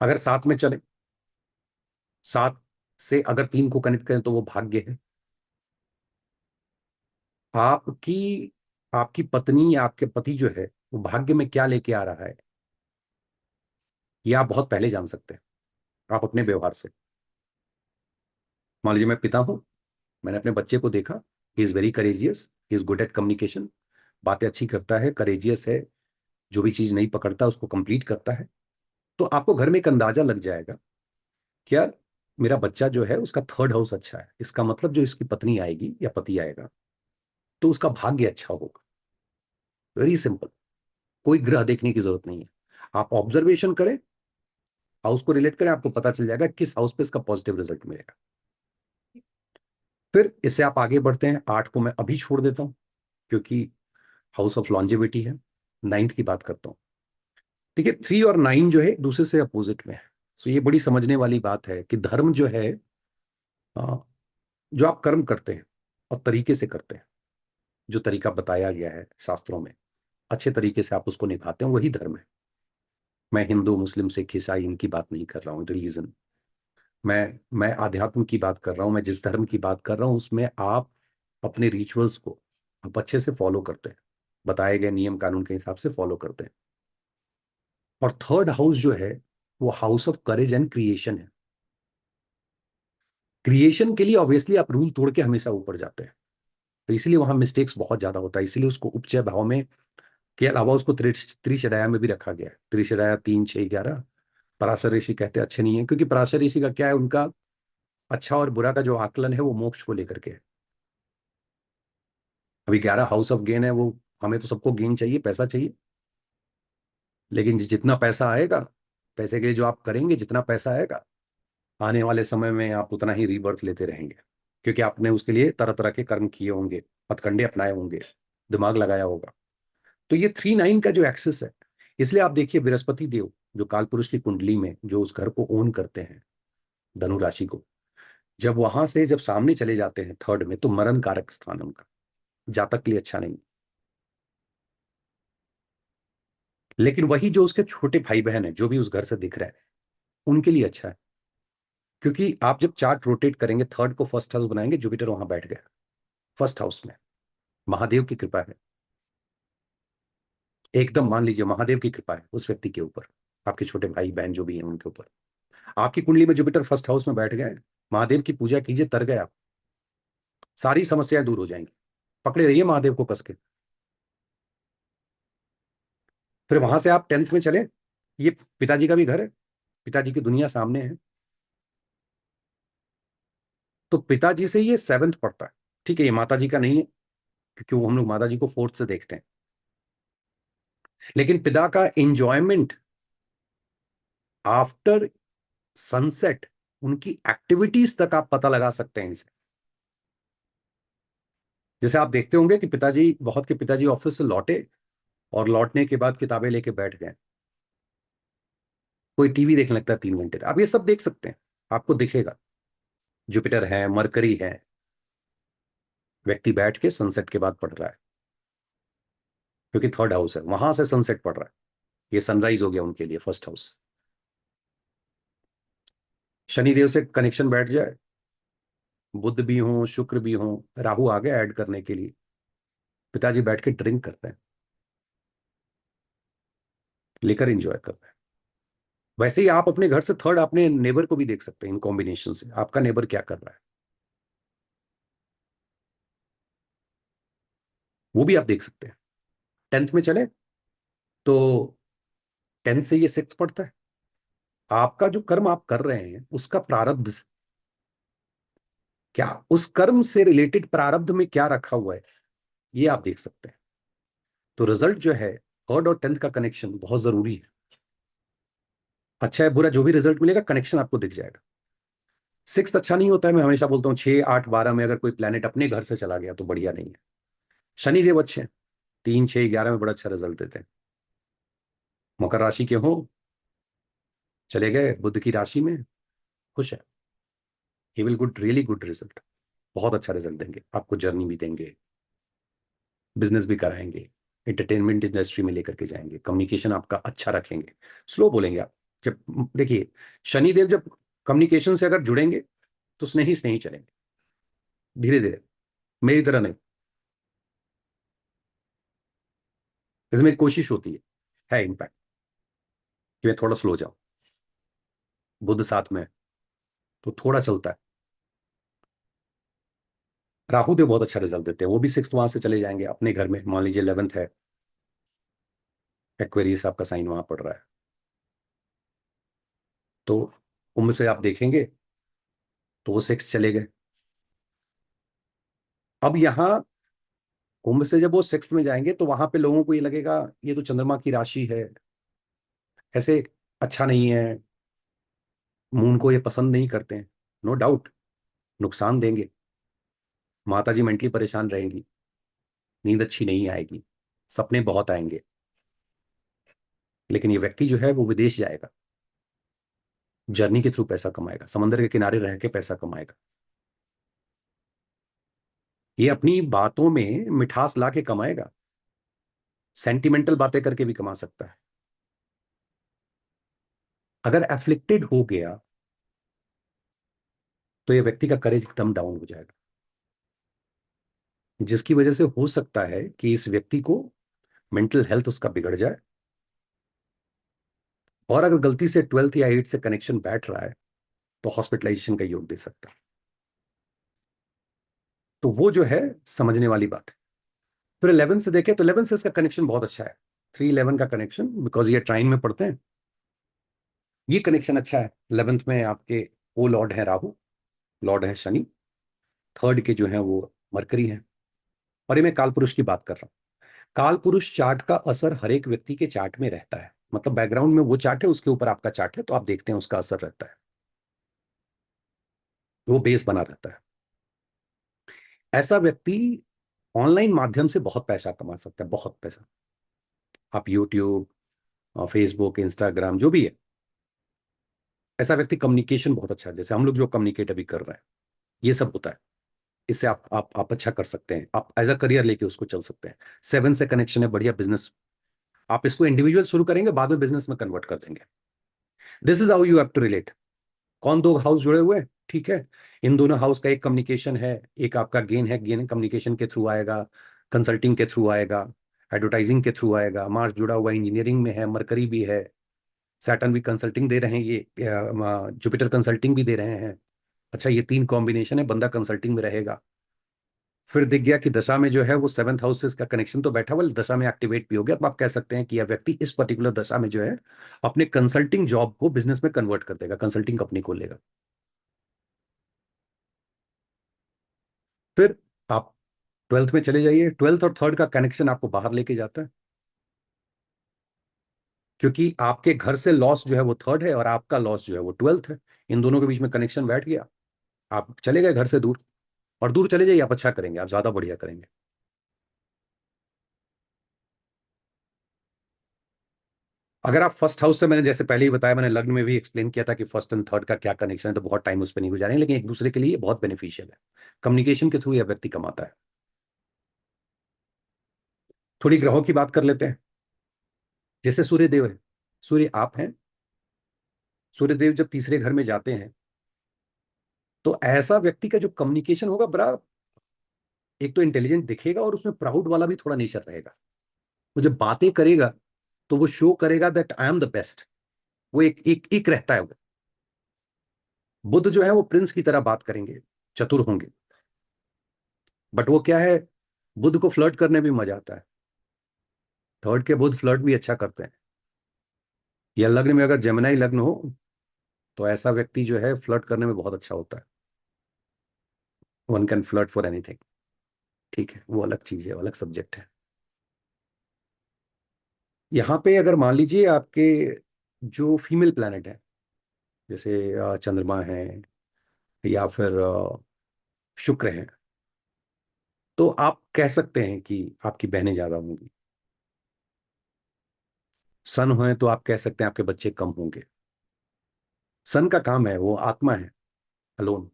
अगर 7 में चले, 7 से अगर 3 को कनेक्ट करें तो वो भाग्य है। आपकी आपकी पत्नी या आपके पति जो है वो भाग्य में क्या लेके आ रहा है, ये आप बहुत पहले जान सकते हैं, आप अपने व्यवहार से। मान लीजिए मैं पिता हूं, मैंने अपने बच्चे को देखा, he is very courageous, he is good at communication, बातें अच्छी करता है, करेजियस है, जो भी चीज नहीं पकड़ता उसको कंप्लीट करता है, तो आपको घर में एक अंदाजा लग जाएगा कि यार मेरा बच्चा जो है उसका थर्ड हाउस अच्छा है, इसका मतलब जो इसकी पत्नी आएगी या पति आएगा तो उसका भाग्य अच्छा होगा। वेरी सिंपल, कोई ग्रह देखने की जरूरत नहीं है, आप ऑब्जर्वेशन करें, हाउस को रिलेट करें, आपको पता चल जाएगा किस हाउस पे इसका पॉजिटिव रिजल्ट मिलेगा। फिर इससे आप आगे बढ़ते हैं, 8 को मैं अभी छोड़ देता हूं क्योंकि हाउस ऑफ लॉन्जेविटी है। 9th की बात करता हूं। देखिए 3 और 9 जो है एक दूसरे से अपोजिट में है। तो ये बड़ी समझने वाली बात है कि धर्म जो है, जो आप कर्म करते हैं और तरीके से करते हैं, जो तरीका बताया गया है शास्त्रों में, अच्छे तरीके से आप उसको निभाते हैं, वही धर्म है। मैं हिंदू मुस्लिम सिख ईसाई इनकी बात नहीं कर रहा हूँ, रिलीजन। मैं आध्यात्म की बात कर रहा हूं, मैं जिस धर्म की बात कर रहा हूं उसमें आप अपने रिचुअल्स को आप अच्छे से फॉलो करते हैं, बताए गए नियम कानून के हिसाब से फॉलो करते हैं। और थर्ड हाउस जो है वो house of courage and creation है। क्रिएशन के लिए ऑब्वियसली आप रूल तोड़ के हमेशा ऊपर जाते हैं, तो इसलिए वहां मिस्टेक्स बहुत ज्यादा होता है, इसीलिए उसको उपचय भाव में के अलावा उसको त्रिशदाया में भी रखा गया है। त्रिशदाया 3, 6, 11। पराशर ऋषि कहते हैं अच्छे नहीं है, क्योंकि पराशर ऋषि का क्या है, उनका अच्छा और बुरा का जो आकलन है वो मोक्ष को लेकर के है। अभी 11 हाउस ऑफ गेन है, वो हमें तो सबको गेन चाहिए, पैसा चाहिए, लेकिन जितना पैसा आएगा, पैसे के लिए जो आप करेंगे, जितना पैसा आएगा आने वाले समय में आप उतना ही रीबर्थ लेते रहेंगे, क्योंकि आपने उसके लिए तरह तरह के कर्म किए होंगे, हथकंडे अपनाए होंगे, दिमाग लगाया होगा। तो ये 3-9 का जो एक्सेस है, इसलिए आप देखिए बृहस्पति देव जो काल पुरुष की कुंडली में जो उस घर को ओन करते हैं, धनु राशि को, जब वहां से जब सामने चले जाते हैं थर्ड में, तो मरण कारक स्थान है उनका, जातक के लिए अच्छा नहीं। लेकिन वही जो उसके छोटे भाई बहन है, जो भी उस घर से दिख रहा है, उनके लिए अच्छा है, क्योंकि आप जब चार्ट रोटेट करेंगे, थर्ड को फर्स्ट हाउस बनाएंगे, जुपिटर वहां बैठ गया फर्स्ट हाउस में। महादेव की कृपा है, एकदम मान लीजिए महादेव की कृपा है उस व्यक्ति के ऊपर, आपके छोटे भाई बहन जो भी हैं उनके ऊपर। आपकी कुंडली में जुपिटर फर्स्ट हाउस में बैठ गए, महादेव की पूजा कीजिए, तर गए आप, सारी समस्याएं दूर हो जाएंगी, पकड़े रहिए महादेव को कस के। फिर वहां से आप 10th में चले, ये पिताजी का भी घर है, पिताजी की दुनिया सामने है, तो पिताजी से ये 7th पड़ता है। ठीक है, ये माता जी का नहीं है, क्योंकि वो हम लोग माता जी को 4th से देखते हैं, लेकिन पिता का एंजॉयमेंट आफ्टर सनसेट, उनकी एक्टिविटीज तक आप पता लगा सकते हैं इनसे। जैसे आप देखते होंगे कि पिताजी, बहुत के पिताजी ऑफिस से लौटे और लौटने के बाद किताबें लेके बैठ गए, कोई टीवी देखने लगता है 3 घंटे तक, आप ये सब देख सकते हैं, आपको दिखेगा। जुपिटर है, मरकरी है, व्यक्ति बैठ के सनसेट के बाद पढ़ रहा है, क्योंकि थर्ड हाउस है, वहां से सनसेट पढ़ रहा है, ये सनराइज हो गया उनके लिए फर्स्ट हाउस। शनिदेव से कनेक्शन बैठ जाए, बुध भी हो शुक्र भी हो, राहु आ गया ऐड करने के लिए, पिताजी बैठ के ड्रिंक कर रहे हैं, लेकर एंजॉय कर रहे हैं। वैसे ही आप अपने घर से थर्ड अपने नेबर को भी देख सकते हैं, इन कॉम्बिनेशन से आपका नेबर क्या कर रहा है वो भी आप देख सकते हैं। 10th में चले तो 10th से ये 6 पड़ता है, आपका जो कर्म आप कर रहे हैं उसका प्रारब्ध, क्या उस कर्म से रिलेटेड प्रारब्ध में क्या रखा हुआ है, ये आप देख सकते हैं। तो रिजल्ट जो है, थर्ड और 10th का कनेक्शन बहुत जरूरी है। अच्छा है बुरा जो भी रिजल्ट मिलेगा, कनेक्शन आपको दिख जाएगा। सिक्स अच्छा नहीं होता है, मैं हमेशा बोलता हूँ 6, 8, 12 में अगर कोई प्लेनेट अपने घर से चला गया तो बढ़िया नहीं है। शनिदेव अच्छे हैं, 3, 6, 11 में बड़ा अच्छा रिजल्ट देते हैं। मकर राशि के हो, चले गए बुध की राशि में, खुश है, he will good really good result, बहुत अच्छा रिजल्ट देंगे आपको, जर्नी भी देंगे, बिजनेस भी कराएंगे, एंटरटेनमेंट इंडस्ट्री में लेकर के जाएंगे, कम्युनिकेशन आपका अच्छा रखेंगे, स्लो बोलेंगे आप। जब देखिए, शनिदेव जब कम्युनिकेशन से अगर जुड़ेंगे तो स्नेही स्नेही चलेंगे, धीरे धीरे, मेरी तरह नहीं। इसमें एक कोशिश होती है इम्पैक्ट, कि मैं थोड़ा स्लो जाऊं, बुध साथ में है, तो थोड़ा चलता है। राहु देव बहुत अच्छा रिजल्ट देते हैं, वो भी सिक्स वहां से चले जाएंगे अपने घर में, मान लीजिए 11th है, एक्वेरियस आपका साइन वहां पड़ रहा है, तो कुंभ से आप देखेंगे तो वो सिक्स चले गए। अब यहां कुंभ से जब वो सिक्स में जाएंगे तो वहां पे लोगों को ये लगेगा ये तो चंद्रमा की राशि है, ऐसे अच्छा नहीं है, मून को ये पसंद नहीं करते हैं, नो डाउट नुकसान देंगे, माता जी मेंटली परेशान रहेंगी, नींद अच्छी नहीं आएगी, सपने बहुत आएंगे, लेकिन ये व्यक्ति जो है वो विदेश जाएगा, जर्नी के थ्रू पैसा कमाएगा, समंदर के किनारे रह के पैसा कमाएगा, ये अपनी बातों में मिठास ला के कमाएगा, सेंटिमेंटल बातें करके भी कमा सकता है। अगर एफ्लिक्टेड हो गया तो ये व्यक्ति का करेज एकदम डाउन हो जाएगा, जिसकी वजह से हो सकता है कि इस व्यक्ति को मेंटल हेल्थ उसका बिगड़ जाए, और अगर गलती से 12th या 8th से कनेक्शन बैठ रहा है तो हॉस्पिटलाइजेशन का योग दे सकता है। तो वो जो है समझने वाली बात है। फिर 11 से देखें तो 11 से इसका कनेक्शन बहुत अच्छा है, 3, 11 का कनेक्शन, बिकॉज ये ट्राइन में पढ़ते हैं, ये कनेक्शन अच्छा है। 11th में आपके ओ लॉर्ड है राहु, लॉर्ड है शनि, थर्ड के जो है वो मरकरी है, और ये मैं काल पुरुष की बात कर रहा हूँ। काल पुरुष चार्ट का असर हर एक व्यक्ति के चार्ट में रहता है, मतलब बैकग्राउंड में वो चार्ट है, उसके ऊपर आपका चार्ट है, तो आप देखते हैं उसका असर रहता है, वो बेस बना रहता है। ऐसा व्यक्ति ऑनलाइन माध्यम से बहुत पैसा कमा सकता है, बहुत पैसा। आप यूट्यूब, फेसबुक, इंस्टाग्राम जो भी है, ऐसा व्यक्ति कम्युनिकेशन बहुत अच्छा है, जैसे हम लोग जो कम्युनिकेट अभी कर रहे हैं, ये सब होता है, इससे आप अच्छा कर सकते हैं, आप एज अ करियर लेके उसको चल सकते हैं। 7 से कनेक्शन है, बढ़िया बिजनेस, आप इसको इंडिविजुअल शुरू करेंगे, बाद में बिजनेस में कन्वर्ट कर देंगे। This is how you have to relate. कौन दो हाउस जुड़े हुए हैं, ठीक है, इन दोनों हाउस का एक कम्युनिकेशन है, एक आपका गेन है, गेन कम्युनिकेशन के थ्रू आएगा, कंसल्टिंग के थ्रू आएगा, एडवर्टाइजिंग के थ्रू आएगा, मार्स जुड़ा हुआ इंजीनियरिंग में है, मरकरी भी है, सैटर्न भी कंसल्टिंग दे रहे हैं, ये जुपिटर कंसल्टिंग भी दे रहे हैं। अच्छा, ये तीन कॉम्बिनेशन है, बंदा कंसल्टिंग में रहेगा। फिर दिख गया कि दशा में जो है वो 7th हाउस से इसका कनेक्शन तो बैठा हुआ, दशा में एक्टिवेट भी हो गया, तो आप कह सकते हैं कि यह व्यक्ति इस पर्टिकुलर दशा में जो है अपने कंसल्टिंग जॉब को बिजनेस में कन्वर्ट कर देगा, कंसल्टिंग कंपनी खोलेगा। फिर आप 12th में चले जाइए, 12th और थर्ड का कनेक्शन आपको बाहर लेके जाता है, क्योंकि आपके घर से लॉस जो है वो थर्ड है और आपका लॉस जो है वो 12th है, इन दोनों के बीच में कनेक्शन बैठ गया, आप चले गए घर से दूर, और दूर चले जाइए, आप अच्छा करेंगे, आप ज्यादा बढ़िया करेंगे। अगर आप फर्स्ट हाउस से, मैंने जैसे पहले ही बताया, मैंने लग्न में भी एक्सप्लेन किया था कि फर्स्ट एंड थर्ड का क्या कनेक्शन है, तो बहुत टाइम उस पर नहीं गुजारेंगे, लेकिन एक दूसरे के लिए बहुत बेनिफिशियल है, कम्युनिकेशन के थ्रू यह व्यक्ति कमाता है। थोड़ी ग्रहों की बात कर लेते हैं, जैसे सूर्य देव है, सूर्य आप हैं, सूर्य देव जब तीसरे घर में जाते हैं तो ऐसा व्यक्ति का जो कम्युनिकेशन होगा बड़ा, एक तो इंटेलिजेंट दिखेगा और उसमें प्राउड वाला भी थोड़ा नेचर रहेगा, वो जब बातें करेगा तो वो शो करेगा that I am the best, वो एक रहता है वो। बुद्ध जो है वो प्रिंस की तरह बात करेंगे, चतुर होंगे, बट वो क्या है, बुद्ध को फ्लर्ट करने में मजा आता है, थर्ड के बुद्ध फ्लर्ट भी अच्छा करते हैं। या लग्न में अगर जेमिनाई लग्न हो तो ऐसा व्यक्ति जो है फ्लर्ट करने में बहुत अच्छा होता है, one can flirt for anything, ठीक है, वो अलग चीज है, अलग सब्जेक्ट है। यहाँ पे अगर मान लीजिए आपके जो फीमेल प्लैनेट है, जैसे चंद्रमा है, या फिर शुक्र है, तो आप कह सकते हैं कि आपकी बहनें ज्यादा होंगी। सन हुए तो आप कह सकते हैं आपके बच्चे कम होंगे। सन का काम है, वो आत्मा है, अलोन,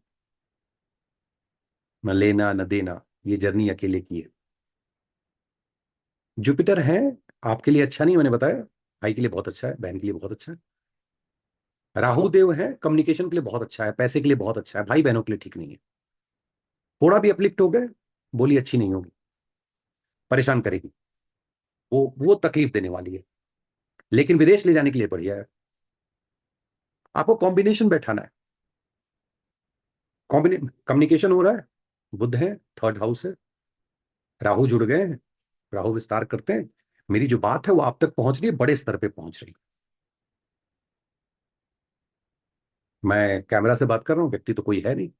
न लेना न देना, ये जर्नी अकेले की है। जुपिटर है, आपके लिए अच्छा नहीं, मैंने बताया, भाई के लिए बहुत अच्छा है, बहन के लिए बहुत अच्छा है। राहु देव है, कम्युनिकेशन के लिए बहुत अच्छा है, पैसे के लिए बहुत अच्छा है, भाई बहनों के लिए ठीक नहीं है। थोड़ा भी अपलिफ्ट हो गए, बोली अच्छी नहीं होगी, परेशान करेगी, वो तकलीफ देने वाली है। लेकिन विदेश ले जाने के लिए बढ़िया है। आपको कॉम्बिनेशन बैठाना है, कम्युनिकेशन हो रहा है, बुध है, थर्ड हाउस है, राहु जुड़ गए हैं, राहु विस्तार करते हैं, मेरी जो बात है वो आप तक पहुंच रही है, बड़े स्तर पे पहुंच रही है। मैं कैमरा से बात कर रहा हूं, व्यक्ति तो कोई है नहीं,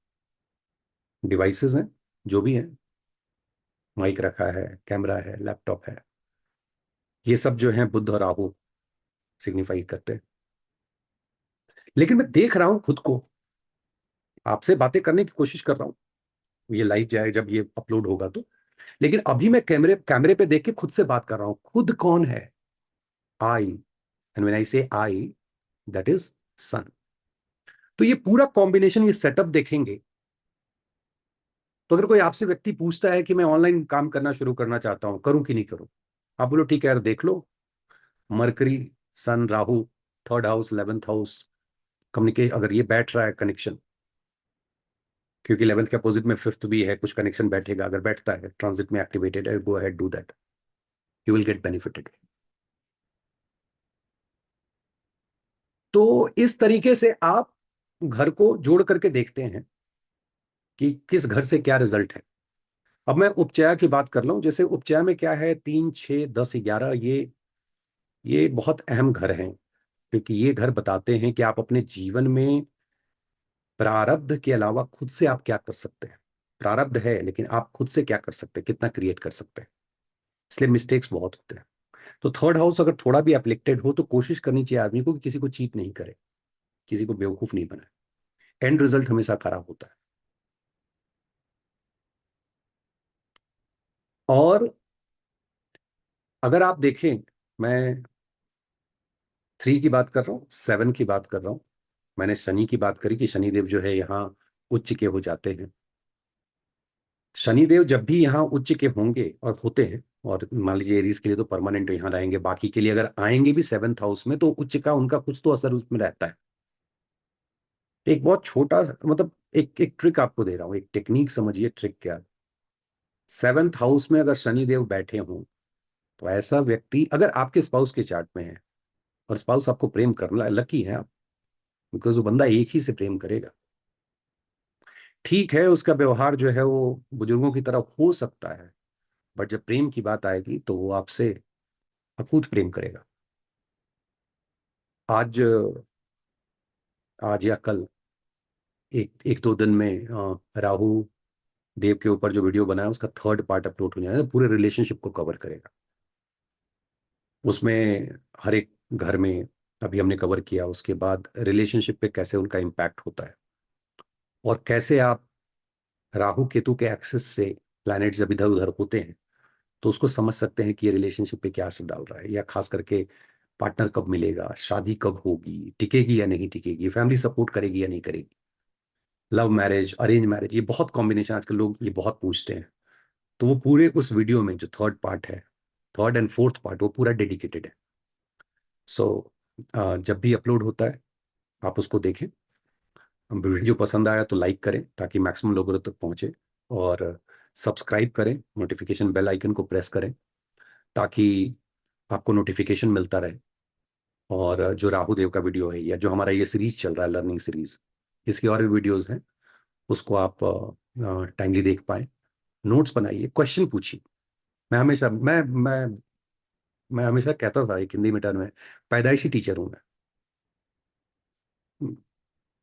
डिवाइसेस हैं, जो भी है, माइक रखा है, कैमरा है, लैपटॉप है, ये सब जो है बुध और राहु सिग्निफाई करते हैं। लेकिन मैं देख रहा हूं खुद को, आपसे बातें करने की कोशिश कर रहा हूं, ये लाइव जाए जब ये अपलोड होगा तो, लेकिन अभी मैं कैमरे कैमरे पे देख के खुद से बात कर रहा हूं। खुद कौन है? आई, एंड व्हेन आई से आई, दैट इज सन। तो ये पूरा कॉम्बिनेशन, ये सेटअप देखेंगे तो अगर कोई आपसे व्यक्ति पूछता है कि मैं ऑनलाइन काम करना शुरू करना चाहता हूं, करूं कि नहीं करूं, आप बोलो ठीक है यार, देख लो, Mercury, Sun, Rahu, third house, 11th house, communicate, अगर ये बैठ रहा है कनेक्शन, क्योंकि 11th के अपोजिट में 5th भी है, कुछ कनेक्शन बैठेगा, अगर बैठता है ट्रांजिट में एक्टिवेटेड है, go ahead do that, you will get benefited. तो इस तरीके से आप घर को जोड़ करके देखते हैं कि किस घर से क्या रिजल्ट है। अब मैं उपचया की बात कर लूं, जैसे उपचया में क्या है, 3, 6, 10, 11, ये बहुत अहम घर हैं, क्योंकि ये घर बताते हैं कि आप अपने जीवन में प्रारब्ध के अलावा खुद से आप क्या कर सकते हैं। प्रारब्ध है, लेकिन आप खुद से क्या कर सकते हैं, कितना क्रिएट कर सकते हैं, इसलिए मिस्टेक्स बहुत होते हैं। तो थर्ड हाउस अगर थोड़ा भी अफ्लिक्टेड हो तो कोशिश करनी चाहिए आदमी को कि किसी को चीट नहीं करे, किसी को बेवकूफ नहीं बनाए, एंड रिजल्ट हमेशा खराब होता है। और अगर आप देखें, मैं 3 की बात कर रहा हूँ, 7 की बात कर रहा हूँ, मैंने शनि की बात करी कि शनिदेव जो है यहाँ उच्च के हो जाते हैं। शनिदेव जब भी यहाँ उच्च के होंगे और होते हैं, और मान लीजिए एरीज के लिए तो परमानेंट यहाँ रहेंगे, बाकी के लिए अगर आएंगे भी 7th हाउस में, तो उच्च का उनका कुछ तो असर उसमें रहता है। एक बहुत छोटा मतलब एक एक ट्रिक आपको दे रहा हूँ, एक टेक्निक समझिए, ट्रिक क्या। 7th हाउस में अगर शनिदेव बैठे हों, तो ऐसा व्यक्ति अगर आपके स्पाउस के चार्ट में है, और स्पाउस आपको प्रेम करना, लकी है आप, बिकॉज वो बंदा एक ही से प्रेम करेगा। ठीक है, उसका व्यवहार जो है वो बुजुर्गों की तरह हो सकता है, बट जब प्रेम की बात आएगी तो वो आपसे अकूत प्रेम करेगा। आज आज या कल, एक एक दो दिन में राहु देव के ऊपर जो वीडियो बनाया उसका थर्ड पार्ट अपलोड हो जाएगा, पूरे रिलेशनशिप को कवर करेगा। उसमें हर एक घर में, अभी हमने कवर किया, उसके बाद रिलेशनशिप पे कैसे उनका इम्पैक्ट होता है, और कैसे आप राहु केतु के एक्सेस से प्लैनेट जब इधर उधर होते हैं तो उसको समझ सकते हैं कि ये रिलेशनशिप पे क्या असर डाल रहा है, या खास करके पार्टनर कब मिलेगा, शादी कब होगी, टिकेगी या नहीं टिकेगी, फैमिली सपोर्ट करेगी या नहीं करेगी, लव मैरिज, अरेंज मैरिज, ये बहुत कॉम्बिनेशन आजकल लोग ये बहुत पूछते हैं। तो वो पूरे उस वीडियो में जो थर्ड पार्ट है, थर्ड एंड फोर्थ पार्ट, वो पूरा डेडिकेटेड है। सो जब भी अपलोड होता है आप उसको देखें। वीडियो पसंद आया तो लाइक करें ताकि मैक्सिमम लोगों तक पहुंचे, और सब्सक्राइब करें, नोटिफिकेशन बेल आइकन को प्रेस करें ताकि आपको नोटिफिकेशन मिलता रहे। और जो राहु देव का वीडियो है, या जो हमारा ये सीरीज चल रहा है, लर्निंग सीरीज, इसकी और भी वीडियोस हैं, उसको आप टाइमली देख पाए। नोट्स बनाइए, क्वेश्चन पूछिए। मैं हमेशा मैं हमेशा कहता था एक हिंदी मीटर में, पैदाइशी टीचर हूं मैं।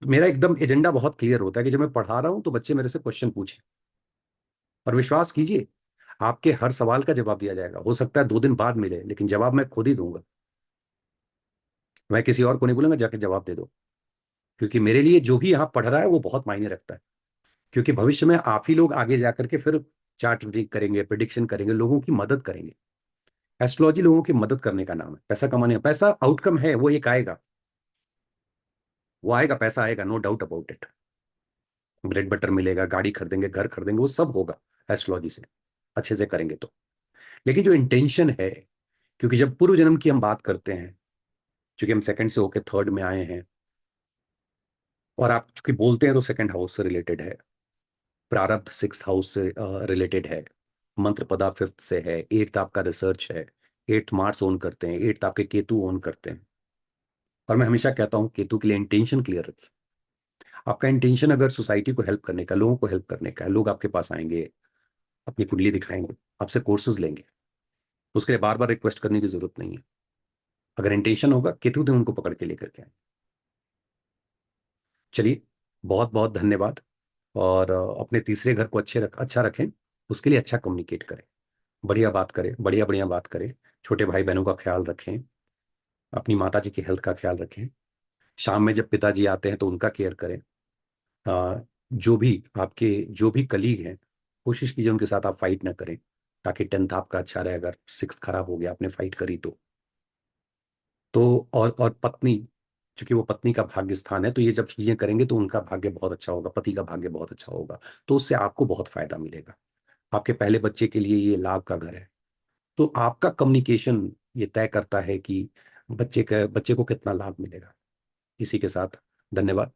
मेरा एकदम एजेंडा बहुत क्लियर होता है कि जब मैं पढ़ा रहा हूं तो बच्चे मेरे से क्वेश्चन पूछें, और विश्वास कीजिए, आपके हर सवाल का जवाब दिया जाएगा। हो सकता है 2 दिन बाद मिले, लेकिन जवाब मैं खुद ही दूंगा, मैं किसी और को नहीं बोलूंगा जाके जवाब दे दो। क्योंकि मेरे लिए जो भी यहाँ पढ़ रहा है वो बहुत मायने रखता है, क्योंकि भविष्य में आप ही लोग आगे जाकर के फिर चार्ट रीडिंग करेंगे, प्रिडिक्शन करेंगे, लोगों की मदद करेंगे। एस्ट्रोलॉजी लोगों की मदद करने का नाम है, पैसा कमाने का। पैसा आउटकम है, वो एक आएगा, वो आएगा, पैसा आएगा, no doubt about it. Bread butter मिलेगा, गाड़ी खरीदेंगे, घर खरीदेंगे, वो सब होगा एस्ट्रोलॉजी से, अच्छे से करेंगे तो। लेकिन जो इंटेंशन है, क्योंकि जब पूर्व जन्म की हम बात करते हैं, क्योंकि हम सेकंड से होकर थर्ड में आए हैं, और आप चूंकि बोलते हैं तो सेकंड हाउस से रिलेटेड है, प्रारब्ध सिक्स हाउस से रिलेटेड है, मंत्र पदा फिफ्थ से है, एट्थ आपका रिसर्च है, एट्थ मार्स ओन करते हैं, एट्थ आपके केतु ओन करते हैं। और मैं हमेशा कहता हूं केतु के लिए इंटेंशन क्लियर रखिए। आपका इंटेंशन अगर सोसाइटी को हेल्प करने का, लोगों को हेल्प करने का है, लोग आपके पास आएंगे, अपनी कुंडली दिखाएंगे, आपसे कोर्सेज लेंगे, उसके लिए बार बार रिक्वेस्ट करने की जरूरत नहीं है। अगर इंटेंशन होगा, केतु दिन उनको पकड़ के लेकर के आए। चलिए, बहुत बहुत धन्यवाद। और अपने तीसरे घर को अच्छा रखें, उसके लिए अच्छा कम्युनिकेट करें, बढ़िया बात करें, बढ़िया बढ़िया बात करें, छोटे भाई बहनों का ख्याल रखें, अपनी माता जी की हेल्थ का ख्याल रखें। शाम में जब पिताजी आते हैं तो उनका केयर करें। जो भी कलीग हैं, कोशिश कीजिए उनके साथ आप फाइट ना करें, ताकि टेंथ आपका अच्छा रहे। अगर सिक्स खराब हो गया, आपने फाइट करी तो और पत्नी, क्योंकि वो पत्नी का भाग्य स्थान है, तो ये जब चीजें करेंगे तो उनका भाग्य बहुत अच्छा होगा, पति का भाग्य बहुत अच्छा होगा, तो उससे आपको बहुत फायदा मिलेगा। आपके पहले बच्चे के लिए ये लाभ का घर है। तो आपका कम्युनिकेशन ये तय करता है कि बच्चे को कितना लाभ मिलेगा। इसी के साथ धन्यवाद।